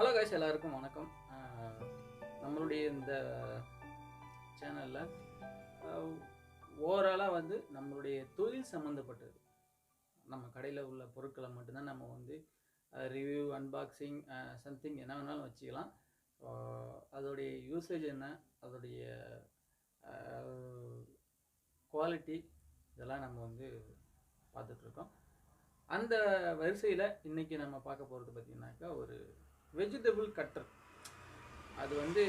Hello guys, எல்லாருக்கும் வணக்கம். நம்மளுடைய இந்த சேனலில் ஓவராலாக வந்து நம்மளுடைய தொழில் சம்மந்தப்பட்டது, நம்ம கடையில் உள்ள பொருட்களை மட்டும்தான் நம்ம வந்து ரிவ்யூ, அன்பாக்சிங், சம்திங் என்ன வேணாலும் வச்சுக்கலாம். அதோடைய யூசேஜ் என்ன, அதோடைய குவாலிட்டி, இதெல்லாம் நம்ம வந்து பார்த்துட்ருக்கோம். அந்த வரிசையில் இன்றைக்கி நம்ம பார்க்க போகிறது பார்த்திங்கனாக்கா ஒரு வெஜிடபிள் கட்டர். அது வந்து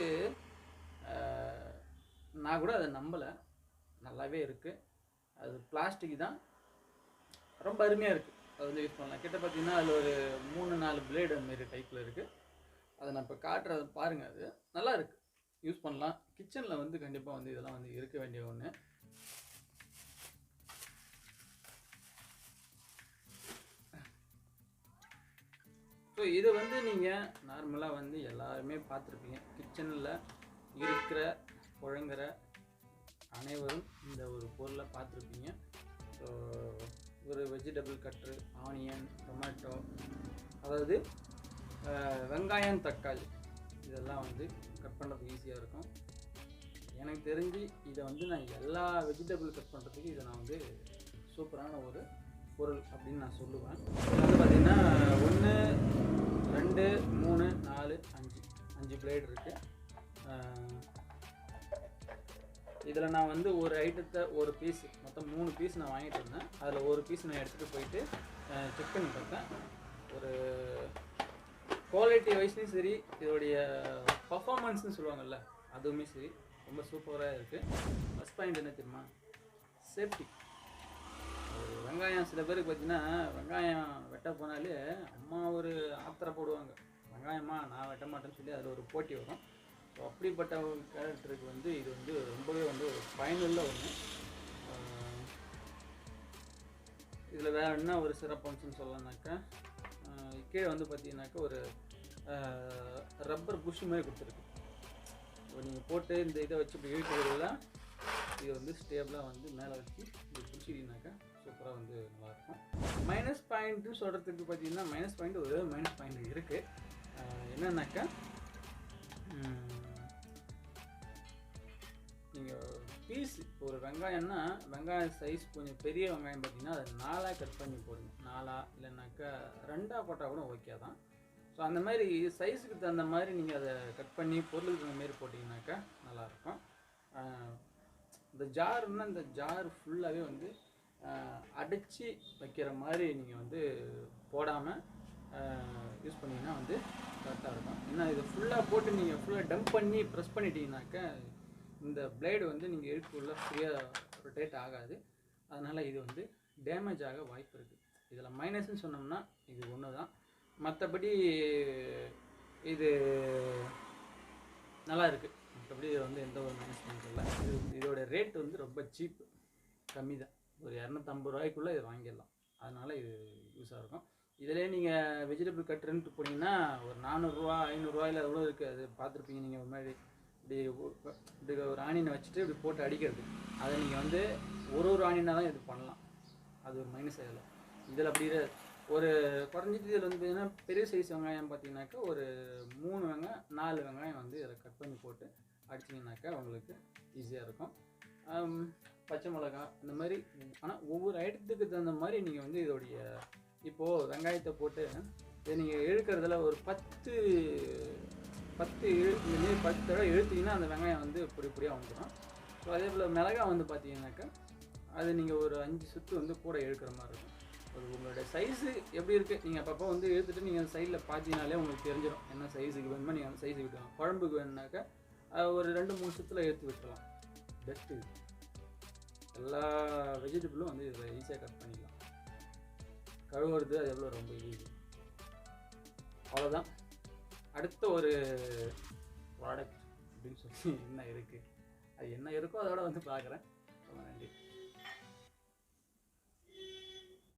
நான் கூட அதை நம்பலை, நல்லாவே இருக்குது. அது பிளாஸ்டிக் தான், ரொம்ப அருமையாக இருக்குது. அது வந்து யூஸ் பண்ணலாம். கிட்ட பார்த்திங்கன்னா அதில் ஒரு 3-4 பிளேடு அந்தமாரி டைப்பில் இருக்குது. அதை நான் இப்போ காட்டுறது பாருங்கள். அது நல்லா இருக்குது, யூஸ் பண்ணலாம். கிச்சனில் வந்து கண்டிப்பாக வந்து இதெல்லாம் வந்து இருக்க வேண்டிய ஒன்று. ஸோ இதை வந்து நீங்கள் நார்மலாக வந்து எல்லாருமே பார்த்துருப்பீங்க. கிச்சனில் இருக்கிற புழங்குற அனைவரும் இந்த ஒரு பொருளை பார்த்துருப்பீங்க. ஸோ ஒரு வெஜிடபிள் கட்ரு, ஆனியன், டொமேட்டோ, அதாவது வெங்காயம், தக்காளி, இதெல்லாம் வந்து கட் பண்ணுறதுக்கு ஈஸியாக இருக்கும். எனக்கு தெரிஞ்சு இதை வந்து நான் எல்லா வெஜிடபிள் கட் பண்ணுறதுக்கு இதை நான் வந்து சூப்பரான ஒரு பொருள் அப்படின்னு நான் சொல்லுவேன். இதில் வந்து பார்த்திங்கன்னா 1, 2, 3, 4, 5 பிளேடு இருக்குது. இதில் நான் வந்து ஒரு ஐட்டத்தை ஒரு பீஸ், மொத்தம் 3 பீஸ் நான் வாங்கிட்டு இருந்தேன். அதில் ஒரு பீஸ் நான் எடுத்துகிட்டு போயிட்டு செக் பண்ணி பார்த்தேன். ஒரு குவாலிட்டி வைஸ்லையும் சரி, இதோடைய பர்ஃபார்மன்ஸ்னு சொல்லுவாங்கள்ல, அதுவுமே சரி ரொம்ப சூப்பராக இருக்குது. ப்ளஸ் பாயிண்ட் என்ன தெரியுமா? சேஃப்டி. ஒரு வெங்காயம், சில பேருக்கு பார்த்தீங்கன்னா வெங்காயம் வெட்ட போனாலே அம்மா ஒரு ஆத்திரப்படுவாங்க. வெங்காயமா நான் வெட்ட மாட்டேன்னு சொல்லி அதில் ஒரு போட்டி வரும். ஸோ அப்படிப்பட்ட ஒரு கேரக்டருக்கு வந்து இது வந்து ரொம்பவே வந்து ஒரு பயனுள்ள ஒன்று. இதில் வேறு என்ன ஒரு சிறப்பம்சம்னு சொல்லலாம்னாக்கா, கீழே வந்து பார்த்தீங்கன்னாக்கா ஒரு ரப்பர் புஷ் மாதிரி கொடுத்துருக்கு. இப்போ நீங்கள் போட்டு இந்த இதை வச்சு இப்படி இழுக்கிறதுலாம் இது வந்து ஸ்டேபிளாக வந்து மேலே வச்சு இப்படி பிடிச்சிட்டிங்கனாக்கா சூப்பராக வந்து நல்லாயிருக்கும். மைனஸ் பாயிண்ட்டுன்னு சொல்கிறதுக்கு பார்த்தீங்கன்னா மைனஸ் பாயிண்ட், ஒரு மைனஸ் பாயிண்ட் இருக்குது. என்னன்னாக்கா, நீங்கள் பீஸ் ஒரு வெங்காயம்னா, வெங்காயம் சைஸ் கொஞ்சம் பெரிய வெங்காயம் பார்த்தீங்கன்னா அதை 4ஆக கட் பண்ணி போடுங்க. 4ஆ இல்லைனாக்கா 2ஆக போட்டால் கூட ஓகே தான். ஸோ அந்த மாதிரி சைஸுக்கு தகுந்த மாதிரி நீங்கள் அதை கட் பண்ணி பொருளுக்கு தகுந்த மாதிரி போட்டிங்கனாக்கா நல்லாயிருக்கும். இந்த ஜாருன்னா இந்த ஜார் ஃபுல்லாகவே வந்து அடைச்சி வைக்கிற மாதிரி நீங்கள் வந்து போடாமல் யூஸ் பண்ணிங்கன்னா வந்து கரெக்டாக இருக்கும். ஏன்னா இதை ஃபுல்லாக போட்டு நீங்கள் ஃபுல்லாக டம்ப் பண்ணி ப்ரெஸ் பண்ணிட்டீங்கனாக்கா இந்த பிளேடு வந்து நீங்கள் இழுக்குள்ள ஃப்ரீயாக ரொட்டேட் ஆகாது. அதனால் இது வந்து டேமேஜ் ஆக வாய்ப்பு இருக்குது. இதில் மைனஸ்ன்னு சொன்னோம்னா இது ஒன்று தான். மற்றபடி இது நல்லா இருக்குது. மற்றபடி இதில் வந்து எந்த ஒரு மைனஸ் பாயிண்ட் இல்லை. இதோட ரேட் வந்து ரொம்ப சீப்பு, கம்மி தான். ஒரு 250 ரூபாய்க்குள்ளே இது வாங்கிடலாம். அதனால் இது யூஸாக இருக்கும். இதிலே நீங்கள் வெஜிடபிள் கட்டுன்ட்டு போனீங்கன்னா ஒரு 400 ரூபா 500 ரூபாயில் எவ்வளோ இருக்குது அது பார்த்துருப்பீங்க. நீங்கள் ஒரு மாதிரி இப்படி ஒரு ஆனியனை வச்சுட்டு இப்படி போட்டு அடிக்கிறது, அதை நீங்கள் வந்து ஒரு ஆனியனாக தான் இது பண்ணலாம். அது ஒரு மைனஸ் ஆகலை. இதில் அப்படி ஒரு குறைஞ்சிட்டு இதில் வந்து பார்த்தீங்கன்னா பெரிய சைஸ் வெங்காயம் பார்த்தீங்கன்னாக்கா ஒரு 3 வெங்காயம் 4 வெங்காயம் வந்து இதில் கட் பண்ணி போட்டு அடிச்சிங்கனாக்கா உங்களுக்கு ஈஸியாக இருக்கும். பச்சை மிளகா இந்த மாதிரி. ஆனால் ஒவ்வொரு ஐட்டத்துக்கு தகுந்த மாதிரி நீங்கள் வந்து இதோடைய இப்போது வெங்காயத்தை போட்டு இதை நீங்கள் இழுக்கிறதுல ஒரு 10 தடவை இழுத்திங்கன்னா அந்த வெங்காயம் வந்து பொடியாக வந்துடும். ஸோ அதே போல் மிளகாய் வந்து பார்த்தீங்கன்னாக்கா அது நீங்கள் ஒரு 5 சுற்று வந்து கூட இழுக்கிற மாதிரி இருக்கும். அது உங்களுடைய சைஸு எப்படி இருக்குது, நீங்கள் அப்பப்போ வந்து இழுத்துட்டு நீங்கள் சைடில் பார்த்தீங்கனாலே உங்களுக்கு தெரிஞ்சிடும் என்ன சைஸுக்கு வேணுமோ நீங்கள் அந்த சைஸு விட்டுக்கலாம். குழம்புக்கு வேணுனாக்கா ஒரு 2-3 சுற்றில் எடுத்து விட்டுலாம். பெஸ்ட்டு இது. எல்லா வெஜிடபிளும் வந்து இதில் ஈஸியாக கட் பண்ணிக்கலாம். கழுவுறது அது எவ்வளோ ரொம்ப ஈஸி. அவ்வளோதான். அடுத்த ஒரு ப்ராடக்ட் அப்படின்னு சொல்லி என்ன இருக்குது, அது என்ன இருக்கோ அதோட வந்து பார்க்குறேன். ரொம்ப நன்றி.